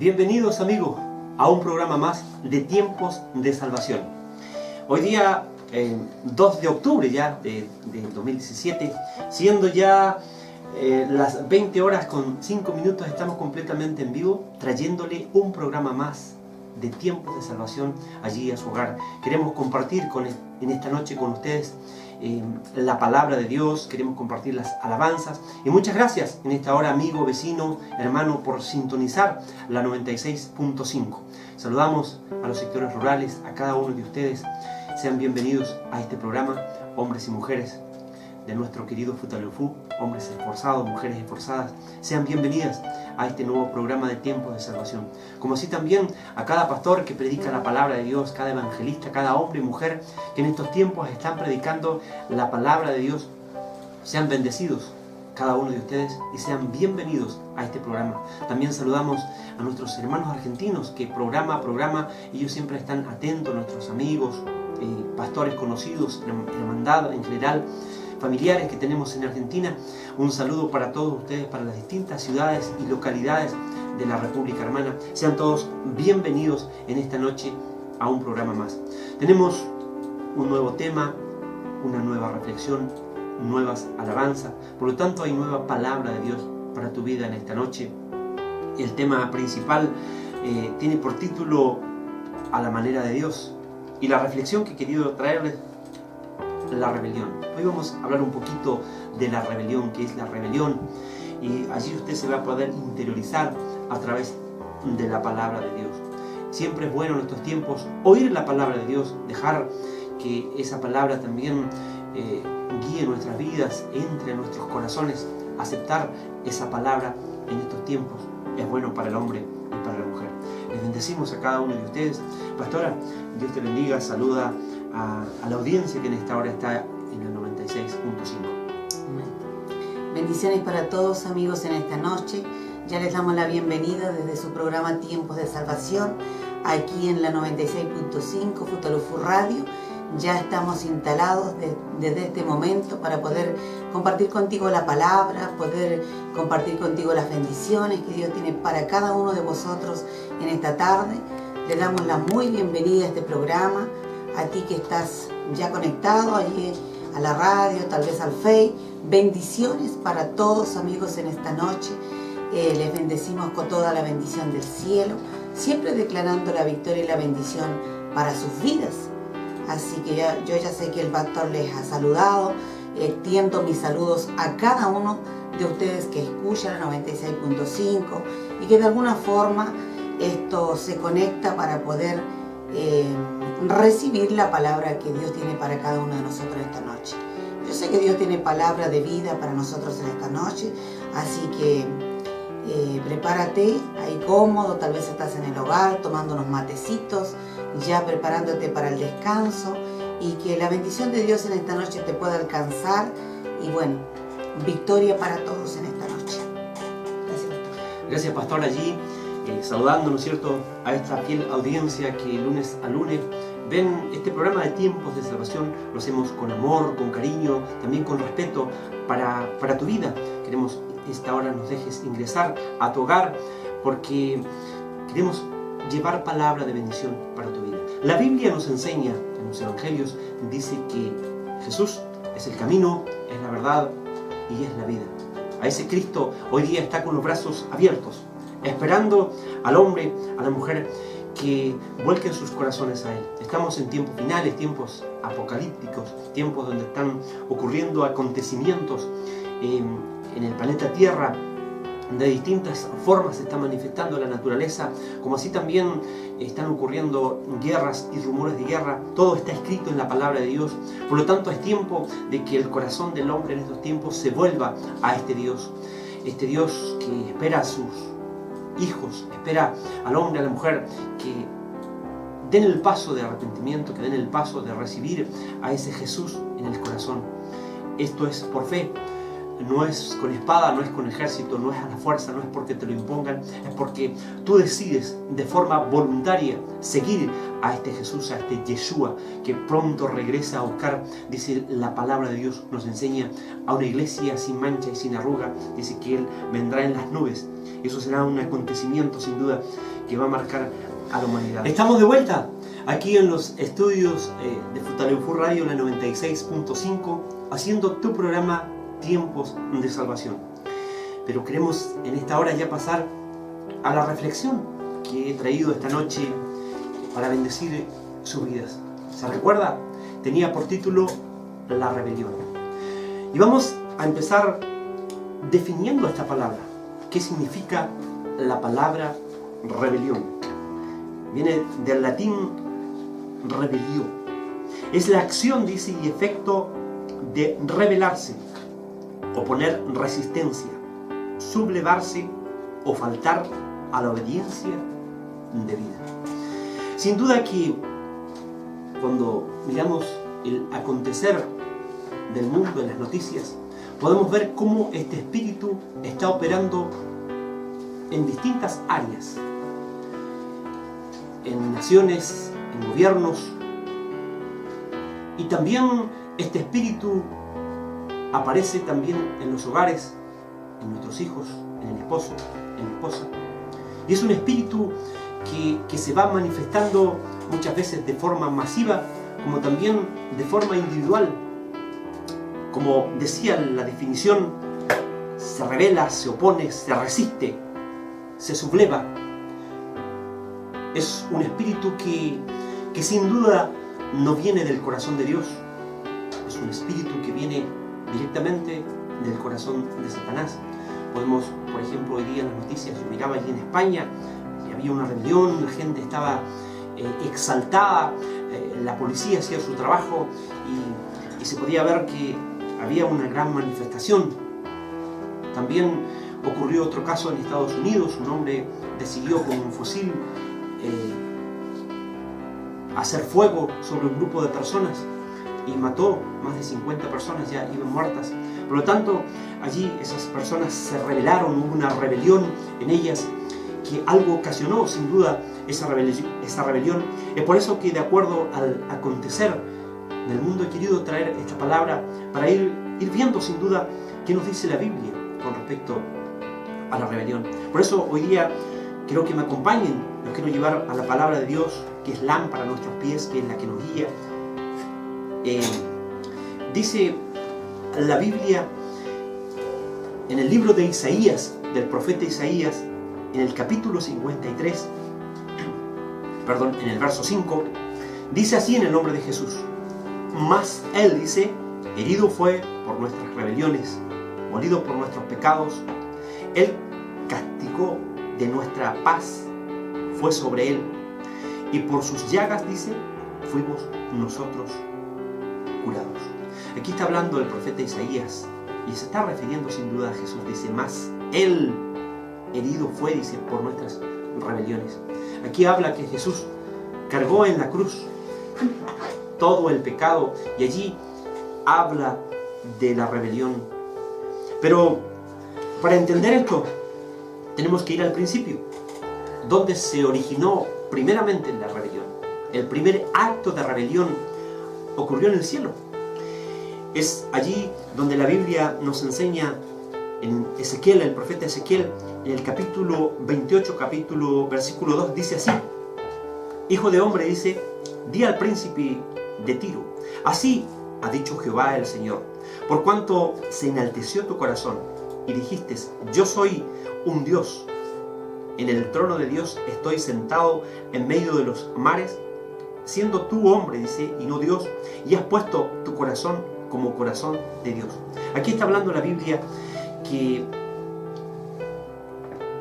Bienvenidos amigos a un programa más de Tiempos de Salvación. Hoy día 2 de octubre ya de 2017, siendo ya las 20 horas con 5 minutos, estamos completamente en vivo trayéndole un programa más de Tiempos de Salvación allí a su hogar. Queremos compartir en esta noche con ustedes la palabra de Dios, queremos compartir las alabanzas y muchas gracias en esta hora, amigo, vecino, hermano, por sintonizar la 96.5. Saludamos a los sectores rurales, a cada uno de ustedes. Sean bienvenidos a este programa, hombres y mujeres de nuestro querido Futalufú, hombres esforzados, mujeres esforzadas. Sean bienvenidas a este nuevo programa de Tiempos de Salvación. Como así también a cada pastor que predica la palabra de Dios, cada evangelista, cada hombre y mujer que en estos tiempos están predicando la palabra de Dios. Sean bendecidos cada uno de ustedes y sean bienvenidos a este programa. También saludamos a nuestros hermanos argentinos que programa a programa ellos siempre están atentos, nuestros amigos, pastores conocidos, hermandad en general, familiares que tenemos en Argentina. Un saludo para todos ustedes, para las distintas ciudades y localidades de la República Hermana. Sean todos bienvenidos en esta noche a un programa más. Tenemos un nuevo tema, una nueva reflexión, nuevas alabanzas. Por lo tanto, hay nueva palabra de Dios para tu vida en esta noche. El tema principal tiene por título A la manera de Dios. Y la reflexión que he querido traerles, la rebelión. Hoy vamos a hablar un poquito de la rebelión, que es la rebelión, y allí usted se va a poder interiorizar a través de la palabra de Dios. Siempre es bueno en estos tiempos oír la palabra de Dios, dejar que esa palabra también guíe nuestras vidas, entre en nuestros corazones, aceptar esa palabra en estos tiempos. Es bueno para el hombre y para la mujer. Les bendecimos a cada uno de ustedes. Pastora, Dios te bendiga, saluda a la audiencia que en esta hora está en el 96.5. Bendiciones para todos amigos en esta noche. Ya les damos la bienvenida desde su programa Tiempos de Salvación, aquí en la 96.5 Futalufú Radio. Ya estamos instalados desde este momento para poder compartir contigo la palabra, poder compartir contigo las bendiciones que Dios tiene para cada uno de vosotros en esta tarde. Le damos la muy bienvenida a este programa, a ti que estás ya conectado allí a la radio, tal vez al Face. Bendiciones para todos amigos en esta noche. Les bendecimos con toda la bendición del cielo, siempre declarando la victoria y la bendición para sus vidas. Así que yo ya sé que el pastor les ha saludado. Extiendo mis saludos a cada uno de ustedes que escuchan la 96.5 y que de alguna forma esto se conecta para poder recibir la palabra que Dios tiene para cada uno de nosotros esta noche. Yo sé que Dios tiene palabra de vida para nosotros en esta noche, así que prepárate ahí cómodo, tal vez estás en el hogar tomando unos matecitos, ya preparándote para el descanso, y que la bendición de Dios en esta noche te pueda alcanzar. Y bueno, victoria para todos en esta noche. Gracias, pastor, allí saludando, ¿no es cierto?, a esta fiel audiencia que lunes a lunes ven este programa de Tiempos de Salvación. Lo hacemos con amor, con cariño, también con respeto para tu vida. Queremos esta hora nos dejes ingresar a tu hogar porque queremos llevar palabra de bendición para tu vida. La Biblia nos enseña, en los evangelios, dice que Jesús es el camino, es la verdad y es la vida. A ese Cristo hoy día está con los brazos abiertos, esperando al hombre, a la mujer que vuelquen sus corazones a Él. Estamos en tiempos finales, tiempos apocalípticos, tiempos donde están ocurriendo acontecimientos en el planeta Tierra. De distintas formas se está manifestando la naturaleza, como así también están ocurriendo guerras y rumores de guerra. Todo está escrito en la palabra de Dios. Por lo tanto, es tiempo de que el corazón del hombre en estos tiempos se vuelva a este Dios que espera a sus hijos, espera al hombre, a la mujer, que den el paso de arrepentimiento, que den el paso de recibir a ese Jesús en el corazón. Esto es por fe. no es con espada, no es con ejército, no es a la fuerza, no es porque te lo impongan, es porque tú decides de forma voluntaria seguir a este Jesús, a este Yeshua, que pronto regresa a buscar. Dice la palabra de Dios, nos enseña a una iglesia sin mancha y sin arruga. Dice que Él vendrá en las nubes. Eso será un acontecimiento sin duda que va a marcar a la humanidad. Estamos de vuelta aquí en los estudios de Futaleufú Radio, la 96.5, haciendo tu programa Tiempos de Salvación. Pero queremos en esta hora ya pasar a la reflexión que he traído esta noche para bendecir sus vidas. ¿Se recuerda? Tenía por título La rebelión. Y vamos a empezar definiendo esta palabra. ¿Qué significa la palabra rebelión? Viene del latín rebelio. Es la acción, dice, y efecto de rebelarse, oponer resistencia, sublevarse o faltar a la obediencia debida. Sin duda que cuando miramos el acontecer del mundo en las noticias, podemos ver cómo este espíritu está operando en distintas áreas, en naciones, en gobiernos, y también este espíritu aparece también en los hogares, en nuestros hijos, en el esposo, en la esposa. Y es un espíritu que se va manifestando muchas veces de forma masiva, como también de forma individual. Como decía la definición, se rebela, se opone, se resiste, se subleva. Es un espíritu que sin duda no viene del corazón de Dios. Es un espíritu que viene directamente del corazón de Satanás. Podemos, por ejemplo, hoy día en las noticias, yo miraba allí en España, y había una rebelión, la gente estaba exaltada, la policía hacía su trabajo y se podía ver que había una gran manifestación. También ocurrió otro caso en Estados Unidos. Un hombre decidió con un fusil hacer fuego sobre un grupo de personas y mató más de 50 personas, ya iban muertas. Por lo tanto, allí esas personas se rebelaron, hubo una rebelión en ellas, que algo ocasionó sin duda esa rebelión. Es por eso que, de acuerdo al acontecer del mundo, he querido traer esta palabra para ir viendo sin duda qué nos dice la Biblia con respecto a la rebelión. Por eso hoy día quiero que me acompañen, los quiero llevar a la palabra de Dios, que es lámpara a nuestros pies, que es la que nos guía. Dice la Biblia en el libro de Isaías, del profeta Isaías, en el capítulo 53, en el verso 5, dice así en el nombre de Jesús: mas Él, dice, herido fue por nuestras rebeliones, molido por nuestros pecados, el castigo de nuestra paz fue sobre Él, y por sus llagas, dice, fuimos nosotros curados. Aquí está hablando el profeta Isaías y se está refiriendo sin duda a Jesús. Dice, mas Él herido fue, dice, por nuestras rebeliones. Aquí habla que Jesús cargó en la cruz todo el pecado, y allí habla de la rebelión. Pero para entender esto tenemos que ir al principio, donde se originó primeramente la rebelión. El primer acto de rebelión ocurrió en el cielo. Es allí donde la Biblia nos enseña en Ezequiel, el profeta Ezequiel, en el capítulo 28, versículo 2, dice así: Hijo de hombre, dice, di al príncipe de Tiro, así ha dicho Jehová el Señor, por cuanto se enalteció tu corazón y dijiste, yo soy un Dios, en el trono de Dios estoy sentado en medio de los mares, siendo tú hombre, dice, y no Dios, y has puesto tu corazón como corazón de Dios. Aquí está hablando la Biblia que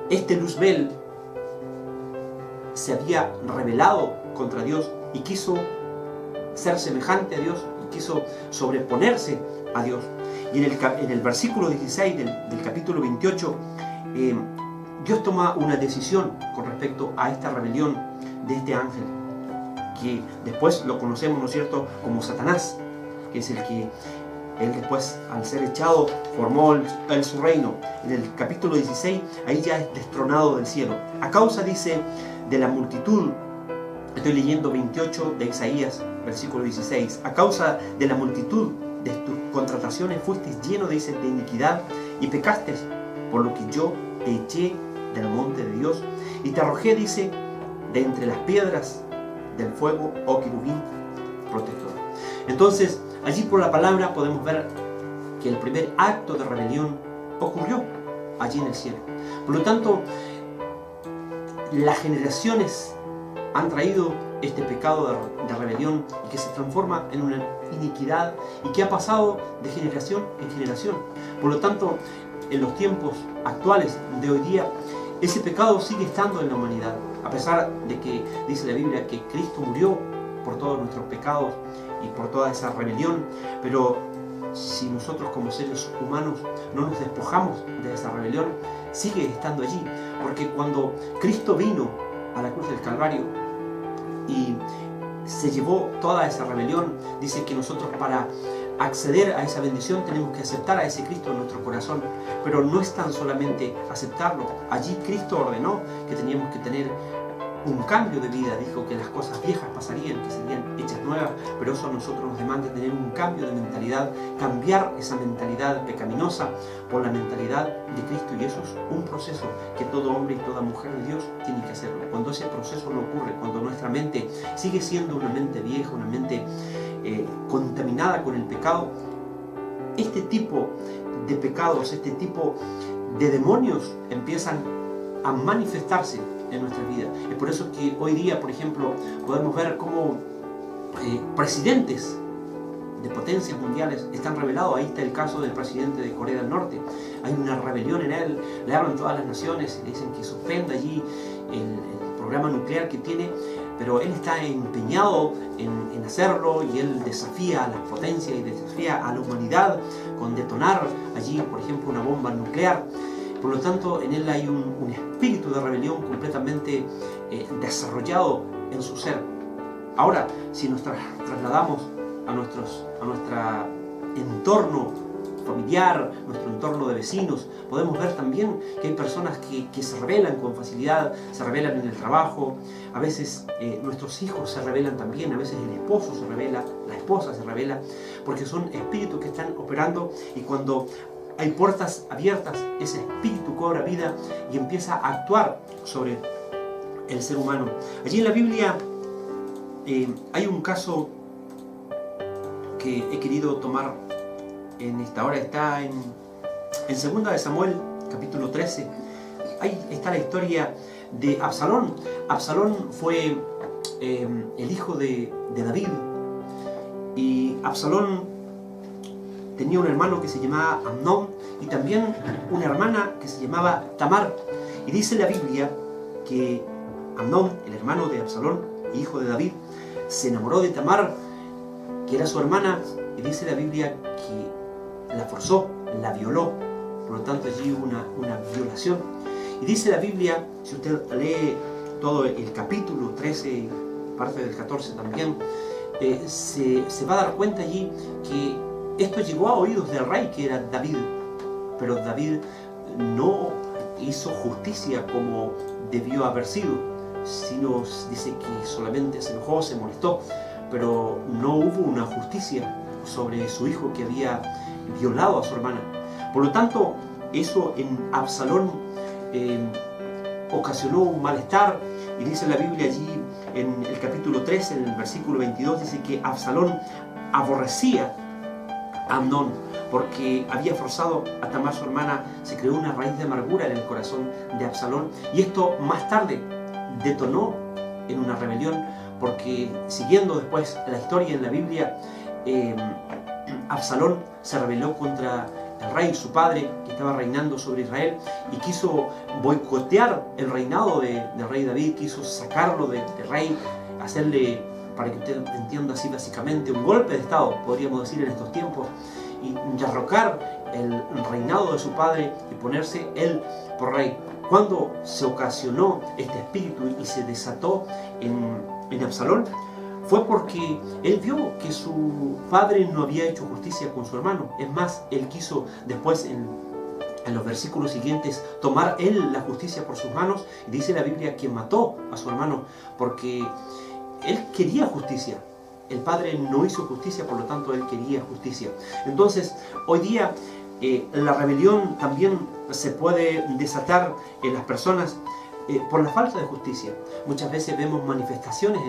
este Luzbel se había rebelado contra Dios y quiso ser semejante a Dios y quiso sobreponerse a Dios. Y en el versículo 16 del capítulo 28, Dios toma una decisión con respecto a esta rebelión de este ángel, que después lo conocemos, ¿no es cierto?, como Satanás, que es el que Él después, al ser echado, formó él su reino. En el capítulo 16, ahí ya es destronado del cielo. A causa, dice, de la multitud, estoy leyendo 28 de Isaías, versículo 16. A causa de la multitud de tus contrataciones fuisteis lleno, dice, de iniquidad y pecaste, por lo que yo te eché del monte de Dios y te arrojé, dice, de entre las piedras del fuego, oh querubín protector. Entonces, allí por la palabra podemos ver que el primer acto de rebelión ocurrió allí en el cielo. Por lo tanto, las generaciones han traído este pecado de rebelión y que se transforma en una iniquidad y que ha pasado de generación en generación. Por lo tanto, en los tiempos actuales de hoy día, ese pecado sigue estando en la humanidad, a pesar de que dice la Biblia que Cristo murió por todos nuestros pecados y por toda esa rebelión, pero si nosotros como seres humanos no nos despojamos de esa rebelión, sigue estando allí, porque cuando Cristo vino a la cruz del Calvario y se llevó toda esa rebelión, dice que nosotros para acceder a esa bendición tenemos que aceptar a ese Cristo en nuestro corazón, pero no es tan solamente aceptarlo. Allí Cristo ordenó que teníamos que tener un cambio de vida, dijo que las cosas viejas pasarían, que serían hechas nuevas, pero eso a nosotros nos demanda tener un cambio de mentalidad, cambiar esa mentalidad pecaminosa por la mentalidad de Cristo, y eso es un proceso que todo hombre y toda mujer de Dios tiene que hacerlo. Cuando ese proceso no ocurre, cuando nuestra mente sigue siendo una mente vieja, una mente contaminada con el pecado, este tipo de pecados, este tipo de demonios empiezan a manifestarse en nuestra vida. Es por eso que hoy día, por ejemplo, podemos ver cómo presidentes de potencias mundiales están revelados. Ahí está el caso del presidente de Corea del Norte. Hay una rebelión en él, le hablan todas las naciones y le dicen que suspenda allí el programa nuclear que tiene, pero él está empeñado en hacerlo, y él desafía a las potencias y desafía a la humanidad con detonar allí, por ejemplo, una bomba nuclear. Por lo tanto, en él hay un espíritu de rebelión completamente desarrollado en su ser. Ahora, si nos trasladamos a nuestro entorno familiar, nuestro entorno de vecinos, podemos ver también que hay personas que se rebelan con facilidad, se rebelan en el trabajo. A veces nuestros hijos se rebelan también, a veces el esposo se rebela, la esposa se rebela, porque son espíritus que están operando, y cuando hay puertas abiertas, ese espíritu cobra vida y empieza a actuar sobre el ser humano. Allí en la Biblia hay un caso que he querido tomar en esta hora. Está en 2 de Samuel, capítulo 13. Ahí está la historia de Absalón. Absalón fue el hijo de David, y Absalón tenía un hermano que se llamaba Amnón y también una hermana que se llamaba Tamar. Y dice la Biblia que Amnón, el hermano de Absalón, hijo de David, se enamoró de Tamar, que era su hermana, y dice la Biblia que la forzó, la violó. Por lo tanto, allí hubo una violación. Y dice la Biblia, si usted lee todo el capítulo 13, parte del 14 también, se va a dar cuenta allí que esto llegó a oídos del rey, que era David, pero David no hizo justicia como debió haber sido, sino dice que solamente se enojó, se molestó, pero no hubo una justicia sobre su hijo que había violado a su hermana. Por lo tanto, eso en Absalón ocasionó un malestar, y dice la Biblia allí en el capítulo 13, en el versículo 22, dice que Absalón aborrecía a Amnón porque había forzado a Tamar, su hermana. Se creó una raíz de amargura en el corazón de Absalón, y esto más tarde detonó en una rebelión, porque siguiendo después la historia en la Biblia, Absalón se rebeló contra el rey, su padre, que estaba reinando sobre Israel, y quiso boicotear el reinado del rey David, quiso sacarlo de rey, hacerle, para que usted entienda así básicamente, un golpe de estado, podríamos decir en estos tiempos, y derrocar el reinado de su padre y ponerse él por rey. Cuando se ocasionó este espíritu y se desató en Absalón, fue porque él vio que su padre no había hecho justicia con su hermano. Es más, él quiso después en los versículos siguientes tomar él la justicia por sus manos, y dice la Biblia que mató a su hermano porque él quería justicia. El padre no hizo justicia, por lo tanto él quería justicia. Entonces hoy día la rebelión también se puede desatar en las personas por la falta de justicia. Muchas veces vemos manifestaciones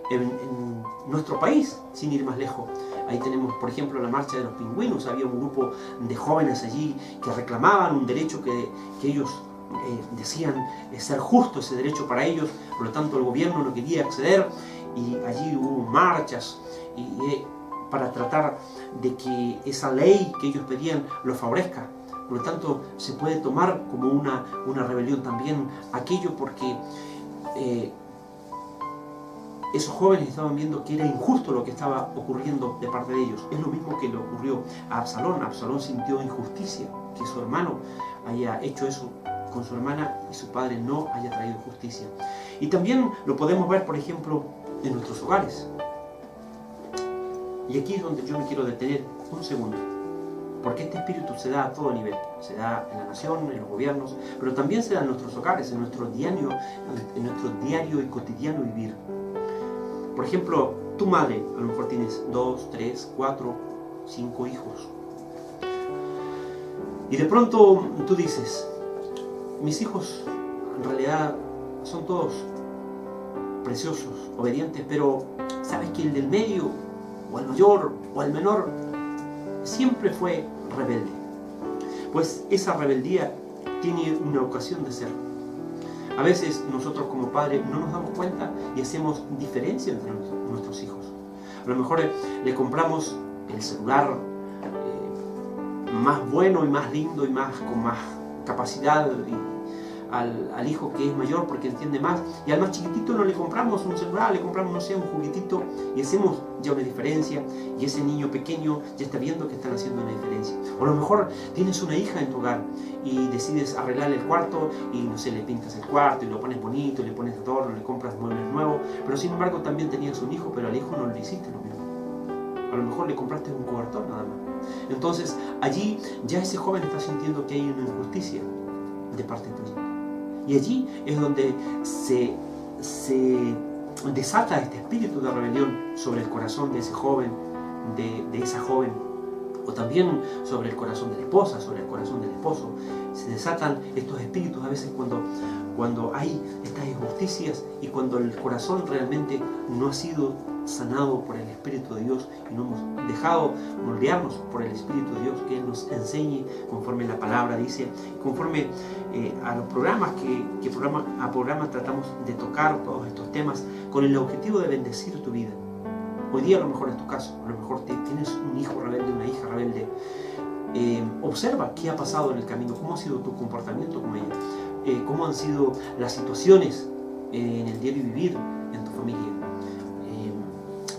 en nuestro país, sin ir más lejos. Ahí tenemos, por ejemplo, la marcha de los pingüinos. Había un grupo de jóvenes allí que reclamaban un derecho que ellos decían ser justo, ese derecho para ellos. Por lo tanto, el gobierno no quería acceder, y allí hubo marchas para tratar de que esa ley que ellos pedían lo favorezca. Por lo tanto, se puede tomar como una rebelión también aquello, porque esos jóvenes estaban viendo que era injusto lo que estaba ocurriendo de parte de ellos. Es lo mismo que le ocurrió a Absalón. Absalón sintió injusticia, que su hermano haya hecho eso con su hermana y su padre no haya traído justicia. Y también lo podemos ver, por ejemplo, en nuestros hogares. Y aquí es donde yo me quiero detener un segundo, porque este espíritu se da a todo nivel. Se da en la nación, en los gobiernos, pero también se da en nuestros hogares, en nuestro diario y cotidiano vivir. Por ejemplo, tu madre, a lo mejor tienes 2, 3, 4, 5 hijos. Y de pronto tú dices, mis hijos en realidad son todos preciosos, obedientes, pero sabes que el del medio, o el mayor, o el menor, siempre fue rebelde. Pues esa rebeldía tiene una ocasión de ser. A veces nosotros como padres no nos damos cuenta y hacemos diferencia entre nuestros hijos. A lo mejor le compramos el celular más bueno y más lindo y con más capacidad al hijo que es mayor porque entiende más, y al más chiquitito no le compramos un celular, le compramos, no sé, un juguetito, y hacemos ya una diferencia, y ese niño pequeño ya está viendo que están haciendo una diferencia. O a lo mejor tienes una hija en tu hogar y decides arreglarle el cuarto y no sé, le pintas el cuarto y lo pones bonito, le pones adorno, le compras muebles nuevos, pero sin embargo también tenías un hijo, pero al hijo no le hiciste lo mismo. A lo mejor le compraste un cobertor nada más. Entonces allí ya ese joven está sintiendo que hay una injusticia de parte tuya. Y allí es donde se desata este espíritu de rebelión sobre el corazón de ese joven, de esa joven, o también sobre el corazón de la esposa, sobre el corazón del esposo. Se desatan estos espíritus a veces cuando hay estas injusticias y cuando el corazón realmente no ha sido sanado por el Espíritu de Dios y no hemos dejado moldearnos por el Espíritu de Dios, que Él nos enseñe conforme la palabra dice, conforme a los programas que programa tratamos de tocar todos estos temas con el objetivo de bendecir tu vida. Hoy día a lo mejor es tu caso, a lo mejor tienes un hijo rebelde, una hija rebelde. Observa qué ha pasado en el camino, cómo ha sido tu comportamiento con ella, cómo han sido las situaciones en el diario vivir en tu familia.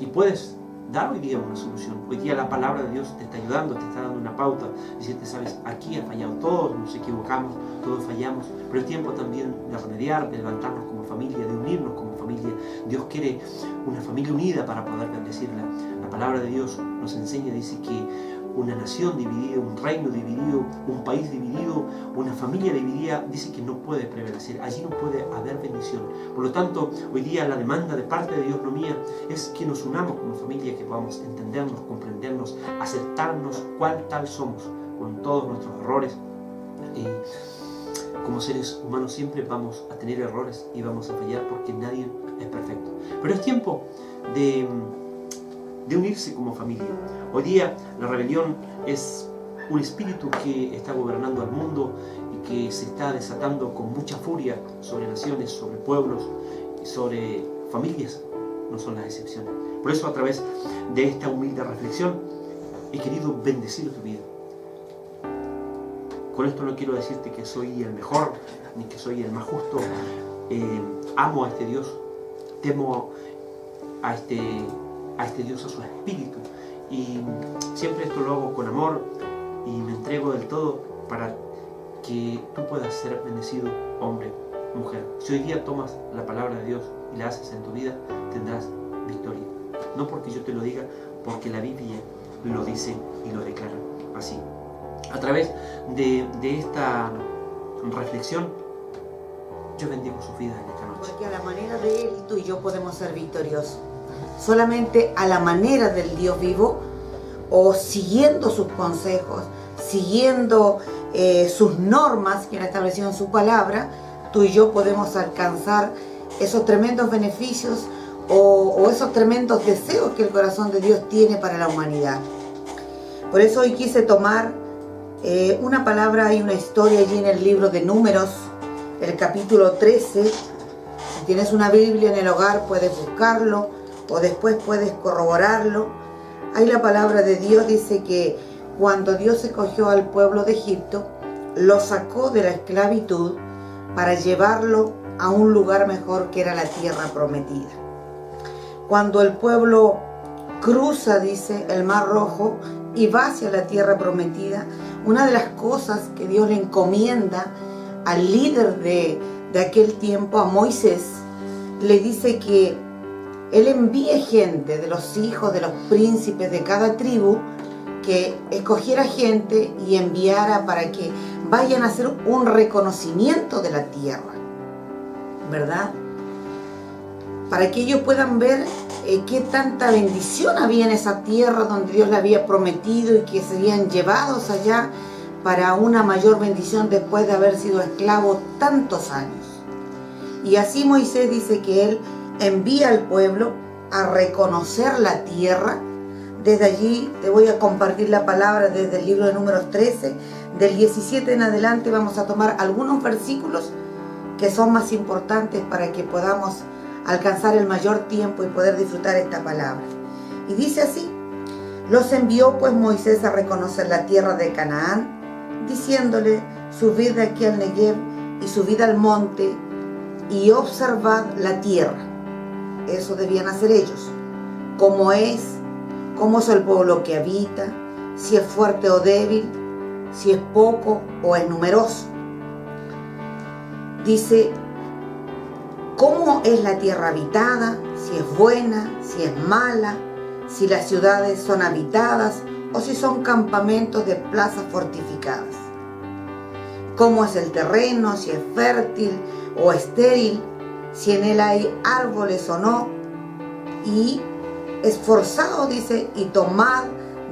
Y puedes dar hoy día una solución. Hoy día la palabra de Dios te está ayudando, te está dando una pauta. Diciendo, sabes, aquí ha fallado, todos nos equivocamos, todos fallamos, pero es tiempo también de remediar, de levantarnos como familia, de unirnos como familia. Dios quiere una familia unida para poder bendecirla. La palabra de Dios nos enseña, dice que una nación dividida, un reino dividido, un país dividido, una familia dividida, dice que no puede prevalecer, allí no puede haber bendición. Por lo tanto, hoy día la demanda de parte de Dios, no mía, es que nos unamos como familia, que podamos entendernos, comprendernos, aceptarnos cuál tal somos, con todos nuestros errores. Como seres humanos siempre vamos a tener errores y vamos a fallar porque nadie es perfecto. Pero es tiempo de unirse como familia. Hoy día la rebelión es un espíritu que está gobernando al mundo y que se está desatando con mucha furia sobre naciones, sobre pueblos, sobre familias, no son las excepciones. Por eso a través de esta humilde reflexión he querido bendecir tu vida. Con esto no quiero decirte que soy el mejor, ni que soy el más justo. Amo a este Dios, temo a este Dios, a su espíritu, y siempre esto lo hago con amor y me entrego del todo para que tú puedas ser bendecido, hombre, mujer. Si hoy día tomas la palabra de Dios y la haces en tu vida, tendrás victoria. no porque yo te lo diga, porque la Biblia lo dice y lo declara así. A través de esta reflexión, yo bendigo su vida en esta noche. Porque a la manera de Él, tú y yo podemos ser victoriosos. Solamente a la manera del Dios vivo, o siguiendo sus consejos, siguiendo sus normas que Él estableció en su palabra, tú y yo podemos alcanzar esos tremendos beneficios o esos tremendos deseos que el corazón de Dios tiene para la humanidad. Por eso hoy quise tomar una palabra y una historia allí en el libro de Números, el capítulo 13. Si tienes una Biblia en el hogar, puedes buscarlo o después puedes corroborarlo. Ahí la palabra de Dios dice que cuando Dios escogió al pueblo de Egipto, lo sacó de la esclavitud para llevarlo a un lugar mejor que era la tierra prometida. Cuando el pueblo cruza, dice, el Mar Rojo y va hacia la tierra prometida, una de las cosas que Dios le encomienda al líder de aquel tiempo, a Moisés, le dice que él envíe gente de los hijos de los príncipes de cada tribu, que escogiera gente y enviara para que vayan a hacer un reconocimiento de la tierra, ¿verdad? Para que ellos puedan ver qué tanta bendición había en esa tierra donde Dios le había prometido y que serían llevados allá para una mayor bendición después de haber sido esclavos tantos años. Y así Moisés dice que él envía al pueblo a reconocer la tierra. Desde allí te voy a compartir la palabra desde el libro de Números 13, del 17 en adelante. Vamos a tomar algunos versículos que son más importantes para que podamos alcanzar el mayor tiempo y poder disfrutar esta palabra. Y dice así: los envió pues Moisés a reconocer la tierra de Canaán, diciéndole: subid de aquí al Negev y subid al monte y observad la tierra. Eso debían hacer ellos. Cómo es el pueblo que habita, si es fuerte o débil, si es poco o es numeroso. Dice, cómo es la tierra habitada, si es buena, si es mala, si las ciudades son habitadas o si son campamentos de plazas fortificadas. Cómo es el terreno, si es fértil o estéril, si en él hay árboles o no. Y esforzaos, dice, y tomad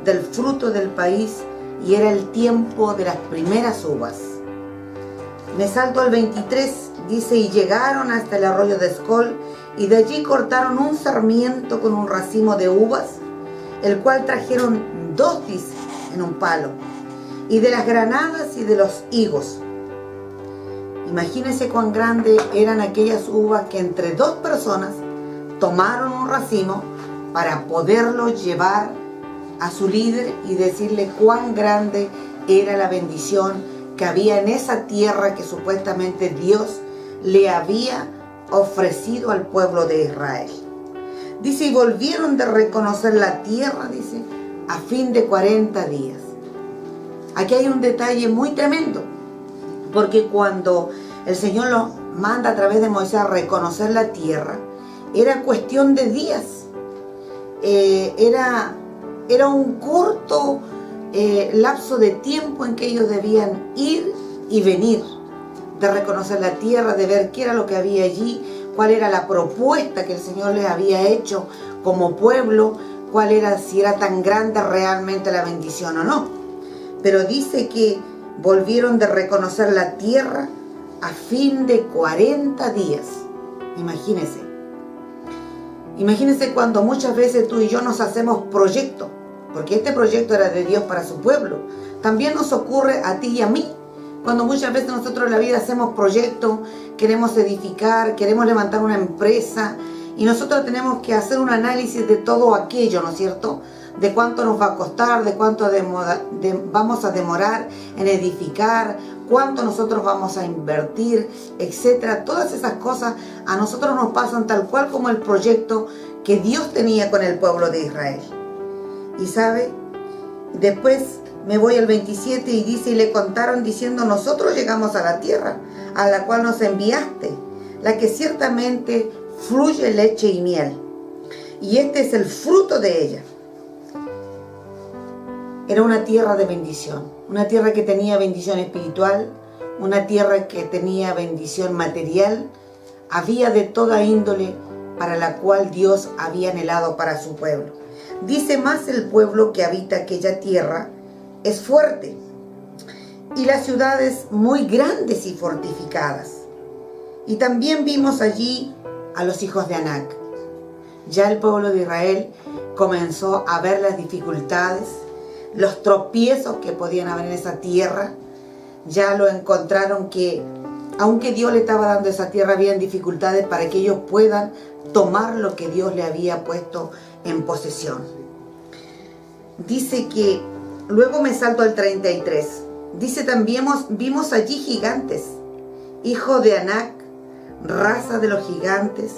del fruto del país. Y era el tiempo de las primeras uvas. Me salto al 23, dice, y llegaron hasta el arroyo de Escol, y de allí cortaron un sarmiento con un racimo de uvas, el cual trajeron 2, dice, en un palo, y de las granadas y de los higos. Imagínense cuán grandes eran aquellas uvas que entre 2 personas tomaron un racimo para poderlo llevar a su líder y decirle cuán grande era la bendición que había en esa tierra que supuestamente Dios le había ofrecido al pueblo de Israel. Dice, y volvieron de reconocer la tierra, dice, a fin de 40 días. Aquí hay un detalle muy tremendo, porque cuando el Señor lo manda a través de Moisés a reconocer la tierra, era cuestión de días. Era un corto lapso de tiempo en que ellos debían ir y venir, de reconocer la tierra, de ver qué era lo que había allí, cuál era la propuesta que el Señor les había hecho como pueblo, cuál era, si era tan grande realmente la bendición o no. Pero dice que volvieron de reconocer la tierra a fin de 40 días. Imagínense cuando muchas veces tú y yo nos hacemos proyectos, porque este proyecto era de Dios para su pueblo. También nos ocurre a ti y a mí, cuando muchas veces nosotros en la vida hacemos proyectos, queremos edificar, queremos levantar una empresa, y nosotros tenemos que hacer un análisis de todo aquello, ¿no es cierto? De cuánto nos va a costar, de cuánto vamos a demorar en edificar, cuánto nosotros vamos a invertir, etcétera. Todas esas cosas a nosotros nos pasan tal cual como el proyecto que Dios tenía con el pueblo de Israel. Y sabe, después me voy al 27 y dice, y le contaron diciendo, nosotros llegamos a la tierra a la cual nos enviaste, la que ciertamente fluye leche y miel. y este es el fruto de ella. Era una tierra de bendición, una tierra que tenía bendición espiritual, una tierra que tenía bendición material. Había de toda índole para la cual Dios había anhelado para su pueblo. Dice más: el pueblo que habita aquella tierra es fuerte, y las ciudades muy grandes y fortificadas. Y también vimos allí a los hijos de Anac. Ya el pueblo de Israel comenzó a ver las dificultades, los tropiezos que podían haber en esa tierra. Ya lo encontraron que, aunque Dios le estaba dando esa tierra, habían dificultades para que ellos puedan tomar lo que Dios le había puesto en posesión. Dice que, luego me salto al 33, dice también: vimos allí gigantes, hijo de Anac, raza de los gigantes,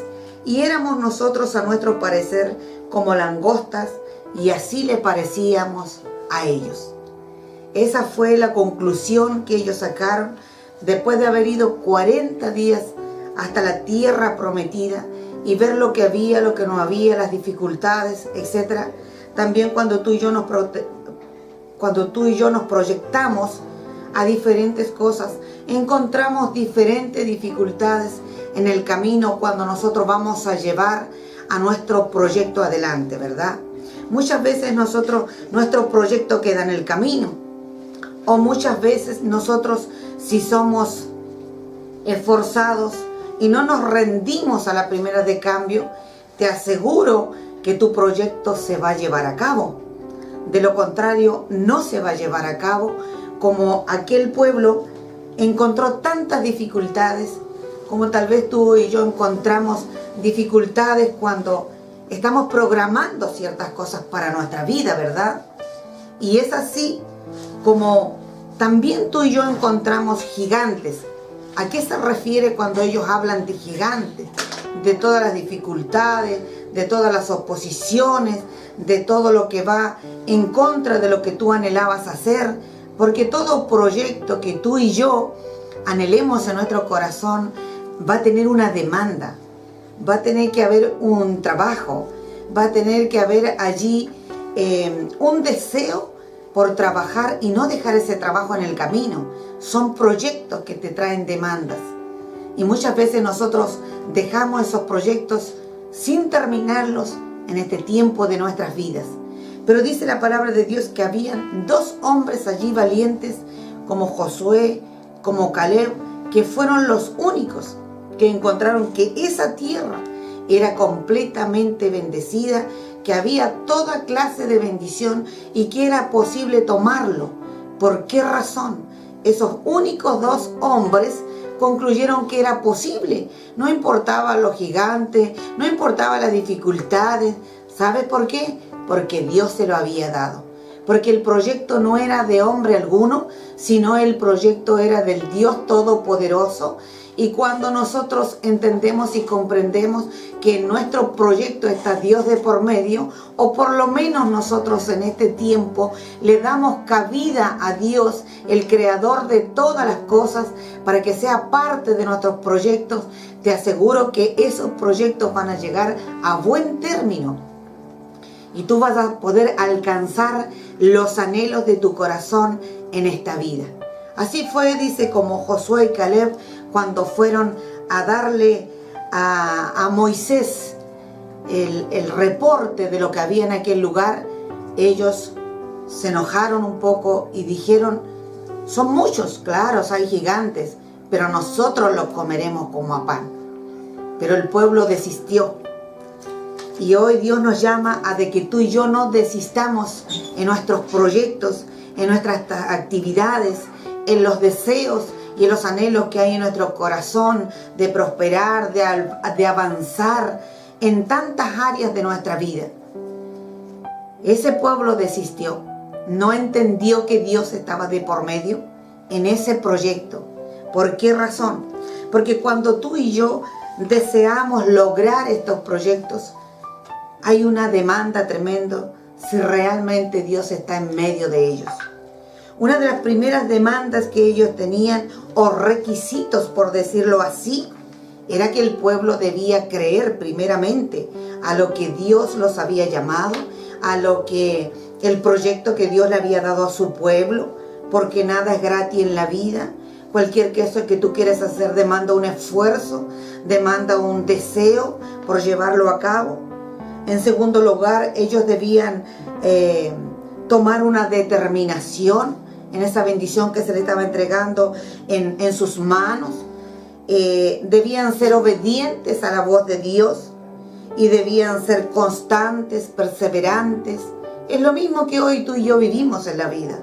y éramos nosotros a nuestro parecer como langostas, y así le parecíamos a ellos. Esa fue la conclusión que ellos sacaron después de haber ido 40 días hasta la tierra prometida y ver lo que había, lo que no había, las dificultades, etc. También cuando tú y yo nos proyectamos a diferentes cosas, encontramos diferentes dificultades en el camino cuando nosotros vamos a llevar a nuestro proyecto adelante, ¿verdad? Muchas veces nuestro proyecto queda en el camino, o muchas veces nosotros, si somos esforzados y no nos rendimos a la primera de cambio, te aseguro que tu proyecto se va a llevar a cabo. De lo contrario, no se va a llevar a cabo, como aquel pueblo encontró tantas dificultades, como tal vez tú y yo encontramos dificultades cuando estamos programando ciertas cosas para nuestra vida, ¿verdad? Y es así como también tú y yo encontramos gigantes. ¿A qué se refiere cuando ellos hablan de gigantes? De todas las dificultades, de todas las oposiciones, de todo lo que va en contra de lo que tú anhelabas hacer, porque todo proyecto que tú y yo anhelemos en nuestro corazón va a tener una demanda, va a tener que haber un trabajo, va a tener que haber allí un deseo por trabajar y no dejar ese trabajo en el camino. Son proyectos que te traen demandas. Y muchas veces nosotros dejamos esos proyectos sin terminarlos en este tiempo de nuestras vidas. Pero dice la palabra de Dios que habían 2 hombres allí valientes, como Josué, como Caleb, que fueron los únicos que encontraron que esa tierra era completamente bendecida, que había toda clase de bendición y que era posible tomarlo. ¿Por qué razón? Esos únicos 2 hombres concluyeron que era posible. No importaba los gigantes, no importaba las dificultades. ¿Sabes por qué? Porque Dios se lo había dado. Porque el proyecto no era de hombre alguno, sino el proyecto era del Dios Todopoderoso. Y cuando nosotros entendemos y comprendemos que en nuestro proyecto está Dios de por medio, o por lo menos nosotros en este tiempo le damos cabida a Dios, el creador de todas las cosas, para que sea parte de nuestros proyectos, te aseguro que esos proyectos van a llegar a buen término. Y tú vas a poder alcanzar los anhelos de tu corazón en esta vida. Así fue, dice, como Josué y Caleb, cuando fueron a darle a Moisés el reporte de lo que había en aquel lugar. Ellos se enojaron un poco y dijeron: son muchos, claro, hay gigantes, pero nosotros los comeremos como a pan. Pero el pueblo desistió. Y hoy Dios nos llama a de que tú y yo no desistamos en nuestros proyectos, en nuestras actividades, en los deseos y en los anhelos que hay en nuestro corazón de prosperar, de avanzar en tantas áreas de nuestra vida. Ese pueblo desistió, no entendió que Dios estaba de por medio en ese proyecto. ¿Por qué razón? Porque cuando tú y yo deseamos lograr estos proyectos, hay una demanda tremenda si realmente Dios está en medio de ellos. Una de las primeras demandas que ellos tenían, o requisitos por decirlo así, era que el pueblo debía creer primeramente a lo que Dios los había llamado, a lo que el proyecto que Dios le había dado a su pueblo, porque nada es gratis en la vida. Cualquier cosa que tú quieras hacer demanda un esfuerzo, demanda un deseo por llevarlo a cabo. En segundo lugar, ellos debían tomar una determinación en esa bendición que se les estaba entregando en sus manos. Debían ser obedientes a la voz de Dios y debían ser constantes, perseverantes. Es lo mismo que hoy tú y yo vivimos en la vida.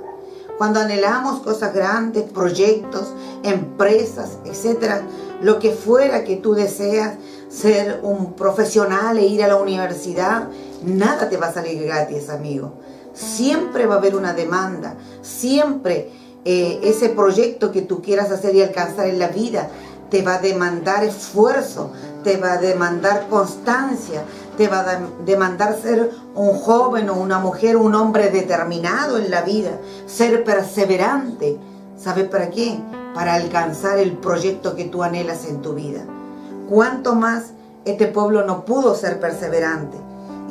Cuando anhelamos cosas grandes, proyectos, empresas, etcétera, lo que fuera que tú deseas, ser un profesional e ir a la universidad, nada te va a salir gratis, amigo. Siempre va a haber una demanda, siempre ese proyecto que tú quieras hacer y alcanzar en la vida te va a demandar esfuerzo, te va a demandar constancia, te va a demandar ser un joven o una mujer, un hombre determinado en la vida, ser perseverante. ¿Sabes para qué? Para alcanzar el proyecto que tú anhelas en tu vida. ¿Cuánto más este pueblo no pudo ser perseverante?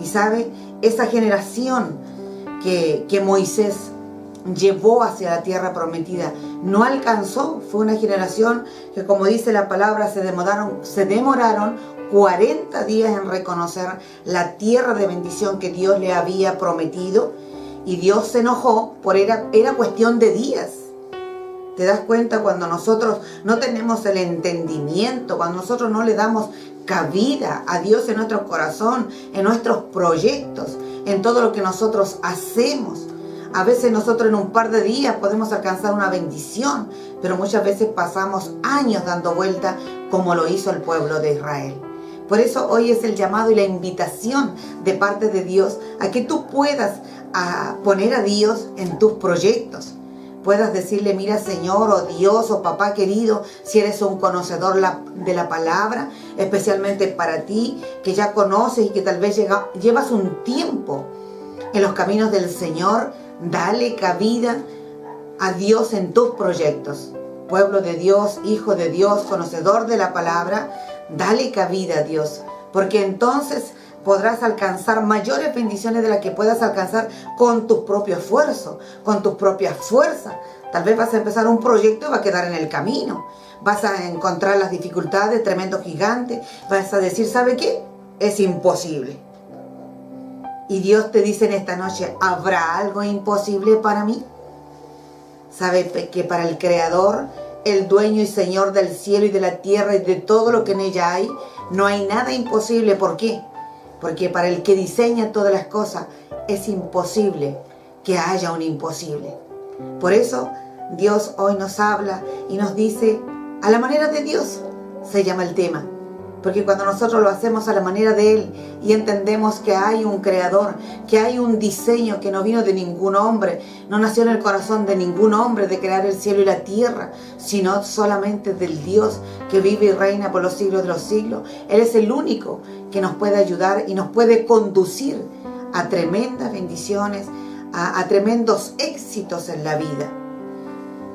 Y sabe, esa generación que Moisés llevó hacia la tierra prometida no alcanzó. Fue una generación que, como dice la palabra, se demoraron 40 días en reconocer la tierra de bendición que Dios le había prometido, y Dios se enojó era cuestión de días. ¿Te das cuenta? Cuando nosotros no tenemos el entendimiento, cuando nosotros no le damos cabida a Dios en nuestro corazón, en nuestros proyectos, en todo lo que nosotros hacemos. A veces nosotros en un par de días podemos alcanzar una bendición, pero muchas veces pasamos años dando vuelta como lo hizo el pueblo de Israel. Por eso hoy es el llamado y la invitación de parte de Dios a que tú puedas poner a Dios en tus proyectos. Puedas decirle: mira, Señor, o Dios, o papá querido, si eres un conocedor de la palabra, especialmente para ti, que ya conoces y que tal vez llevas un tiempo en los caminos del Señor, dale cabida a Dios en tus proyectos. Pueblo de Dios, hijo de Dios, conocedor de la palabra, dale cabida a Dios, porque entonces podrás alcanzar mayores bendiciones de las que puedas alcanzar con tu propio esfuerzo, con tus propias fuerzas. Tal vez vas a empezar un proyecto y va a quedar en el camino. Vas a encontrar las dificultades, tremendos gigantes. Vas a decir: ¿sabe qué? Es imposible. Y Dios te dice en esta noche: ¿habrá algo imposible para mí? ¿Sabe que para el Creador, el dueño y Señor del cielo y de la tierra y de todo lo que en ella hay, no hay nada imposible? ¿Por qué? Porque para el que diseña todas las cosas es imposible que haya un imposible. Por eso Dios hoy nos habla y nos dice: a la manera de Dios se llama el tema. Porque cuando nosotros lo hacemos a la manera de Él y entendemos que hay un creador, que hay un diseño que no vino de ningún hombre, no nació en el corazón de ningún hombre de crear el cielo y la tierra, sino solamente del Dios que vive y reina por los siglos de los siglos. Él es el único que nos puede ayudar y nos puede conducir a tremendas bendiciones, a tremendos éxitos en la vida.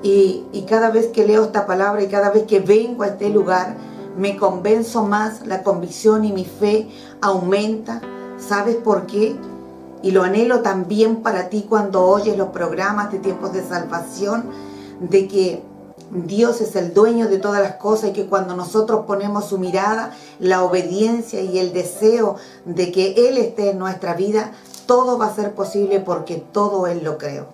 Y cada vez que leo esta palabra y cada vez que vengo a este lugar, me convenzo más, la convicción y mi fe aumenta. ¿Sabes por qué? Y lo anhelo también para ti cuando oyes los programas de Tiempos de Salvación, de que Dios es el dueño de todas las cosas y que cuando nosotros ponemos su mirada, la obediencia y el deseo de que Él esté en nuestra vida, todo va a ser posible porque todo Él lo creó.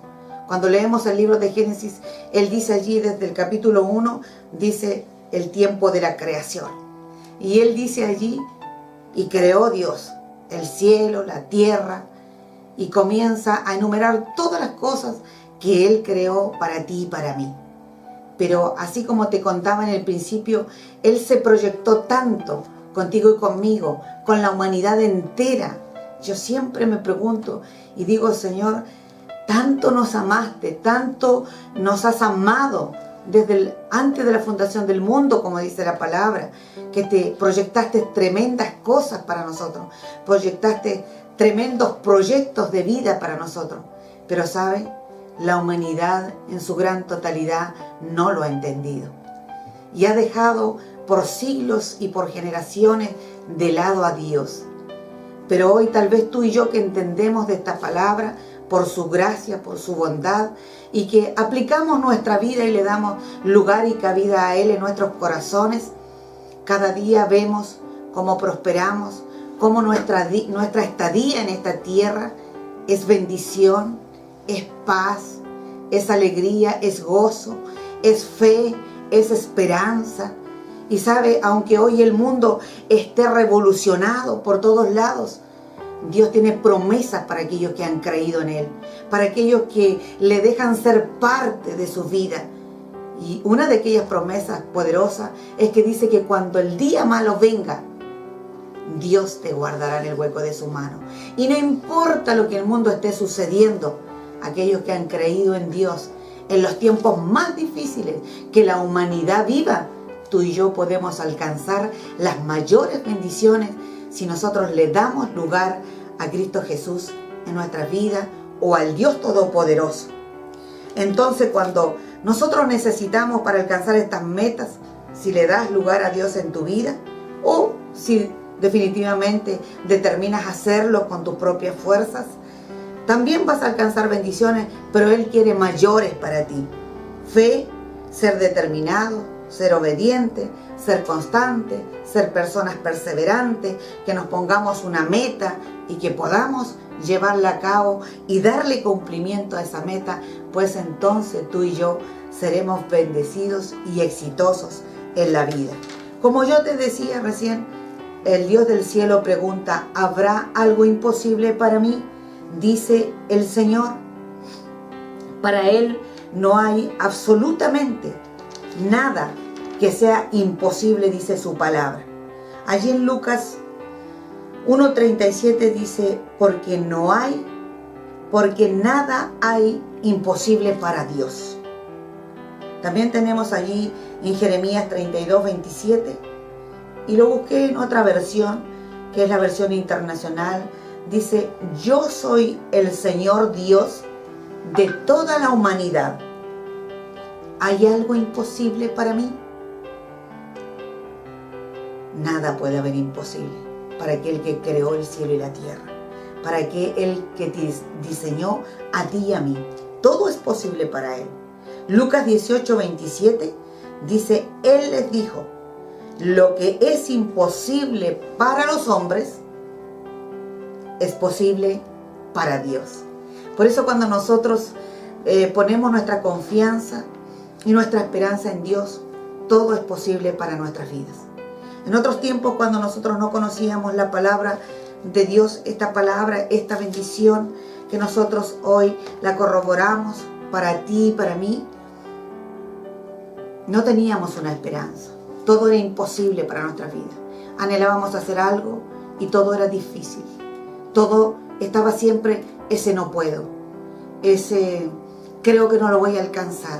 Cuando leemos el libro de Génesis, Él dice allí desde el capítulo 1, dice el tiempo de la creación. Y Él dice allí: y creó Dios el cielo, la tierra, y comienza a enumerar todas las cosas que Él creó para ti y para mí. Pero así como te contaba en el principio, Él se proyectó tanto contigo y conmigo, con la humanidad entera. Yo siempre me pregunto y digo: Señor, tanto nos amaste, tanto nos has amado desde antes de la fundación del mundo, como dice la palabra, que te proyectaste tremendas cosas para nosotros, proyectaste tremendos proyectos de vida para nosotros. Pero ¿sabe? La humanidad en su gran totalidad no lo ha entendido y ha dejado por siglos y por generaciones de lado a Dios. Pero hoy tal vez tú y yo que entendemos de esta palabra, por su gracia, por su bondad, y que aplicamos nuestra vida y le damos lugar y cabida a Él en nuestros corazones, cada día vemos cómo prosperamos, cómo nuestra estadía en esta tierra es bendición, es paz, es alegría, es gozo, es fe, es esperanza. Y sabe, aunque hoy el mundo esté revolucionado por todos lados, Dios tiene promesas para aquellos que han creído en Él, para aquellos que le dejan ser parte de su vida. Y una de aquellas promesas poderosas es que dice que cuando el día malo venga, Dios te guardará en el hueco de su mano. Y no importa lo que el mundo esté sucediendo, aquellos que han creído en Dios, en los tiempos más difíciles que la humanidad viva, tú y yo podemos alcanzar las mayores bendiciones si nosotros le damos lugar a Cristo Jesús en nuestra vida o al Dios Todopoderoso. Entonces, cuando nosotros necesitamos para alcanzar estas metas, si le das lugar a Dios en tu vida o si definitivamente determinas hacerlo con tus propias fuerzas, también vas a alcanzar bendiciones, pero Él quiere mayores para ti. Fe, ser determinado, ser obediente, ser constante, ser personas perseverantes, que nos pongamos una meta y que podamos llevarla a cabo y darle cumplimiento a esa meta, pues entonces tú y yo seremos bendecidos y exitosos en la vida. Como yo te decía recién, el Dios del cielo pregunta: ¿habrá algo imposible para mí? Dice el Señor. Para Él no hay absolutamente nada que sea imposible, dice su palabra. Allí en Lucas 1:37 dice: porque nada hay imposible para Dios. También tenemos allí en Jeremías 32:27, y lo busqué en otra versión, que es la versión internacional. Dice: yo soy el Señor Dios de toda la humanidad. ¿Hay algo imposible para mí? Nada puede haber imposible para aquel que creó el cielo y la tierra, para aquel que te diseñó a ti y a mí. Todo es posible para Él. Lucas 18:27 dice: Él les dijo: lo que es imposible para los hombres es posible para Dios. Por eso cuando nosotros ponemos nuestra confianza y nuestra esperanza en Dios, todo es posible para nuestras vidas. En otros tiempos, cuando nosotros no conocíamos la palabra de Dios, esta palabra, esta bendición que nosotros hoy la corroboramos para ti y para mí, no teníamos una esperanza. Todo era imposible para nuestra vida. Anhelábamos hacer algo y todo era difícil. Todo estaba siempre ese no puedo, ese creo que no lo voy a alcanzar.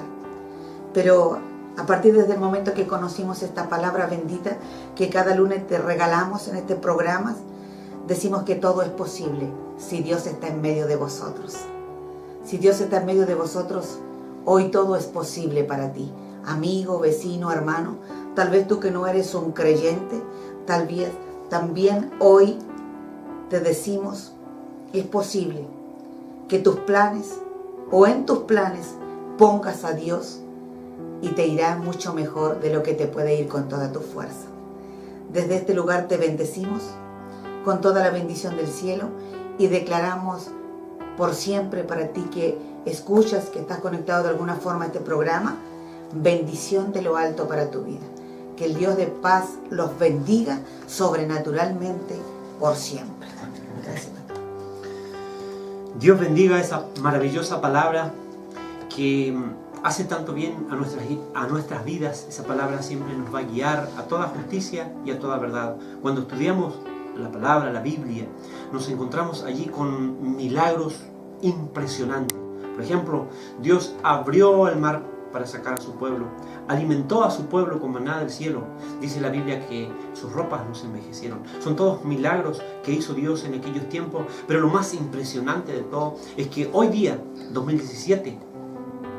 Pero a partir desde el momento que conocimos esta palabra bendita que cada lunes te regalamos en este programa, decimos que todo es posible si Dios está en medio de vosotros. Si Dios está en medio de vosotros, hoy todo es posible para ti. Amigo, vecino, hermano, tal vez tú que no eres un creyente, tal vez también hoy te decimos: es posible que tus planes o en tus planes pongas a Dios y te irá mucho mejor de lo que te puede ir con toda tu fuerza. Desde este lugar te bendecimos con toda la bendición del cielo y declaramos por siempre para ti que escuchas, que estás conectado de alguna forma a este programa, bendición de lo alto para tu vida. Que el Dios de paz los bendiga sobrenaturalmente por siempre. Gracias. Dios bendiga esa maravillosa palabra que hace tanto bien a nuestras vidas. Esa palabra siempre nos va a guiar a toda justicia y a toda verdad. Cuando estudiamos la palabra, la Biblia, nos encontramos allí con milagros impresionantes. Por ejemplo, Dios abrió el mar para sacar a su pueblo, alimentó a su pueblo con maná del cielo. Dice la Biblia que sus ropas no se envejecieron. Son todos milagros que hizo Dios en aquellos tiempos, pero lo más impresionante de todo es que hoy día, 2017,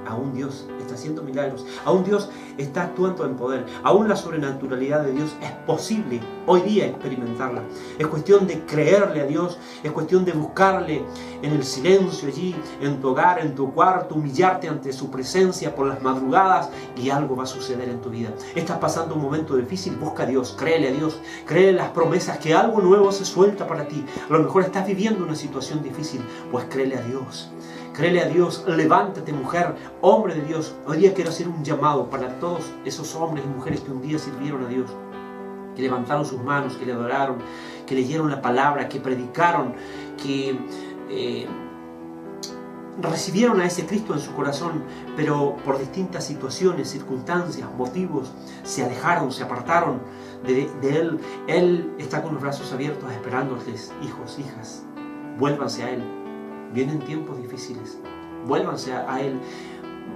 aún Dios está haciendo milagros, aún Dios está actuando en poder, aún la sobrenaturalidad de Dios es posible hoy día experimentarla. Es cuestión de creerle a Dios, es cuestión de buscarle en el silencio allí, en tu hogar, en tu cuarto, humillarte ante su presencia por las madrugadas y algo va a suceder en tu vida. Estás pasando un momento difícil, busca a Dios, créele a Dios, créele las promesas que algo nuevo se suelta para ti. A lo mejor estás viviendo una situación difícil, pues créele a Dios. Créele a Dios, levántate mujer, hombre de Dios. Hoy día quiero hacer un llamado para todos esos hombres y mujeres que un día sirvieron a Dios, que levantaron sus manos, que le adoraron, que leyeron la palabra, que predicaron, que recibieron a ese Cristo en su corazón, pero por distintas situaciones, circunstancias, motivos, se alejaron, se apartaron de Él. Él está con los brazos abiertos esperándoles, hijos, hijas, vuélvanse a Él. Vienen tiempos difíciles, vuélvanse a Él.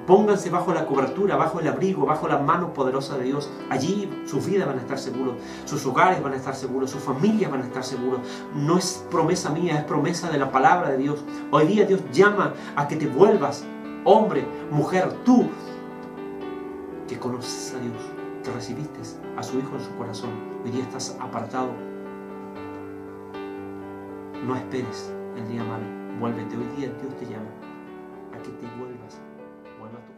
Pónganse bajo la cobertura, bajo el abrigo, bajo la mano poderosa de Dios. Allí sus vidas van a estar seguros, sus hogares van a estar seguros, sus familias van a estar seguros. No es promesa mía, es promesa de la palabra de Dios. Hoy día Dios llama a que te vuelvas, hombre, mujer, tú, que conoces a Dios, que recibiste a su Hijo en su corazón. Hoy día estás apartado. No esperes el día malo, vuélvete. Hoy día Dios te llama a que te vuelvas a tu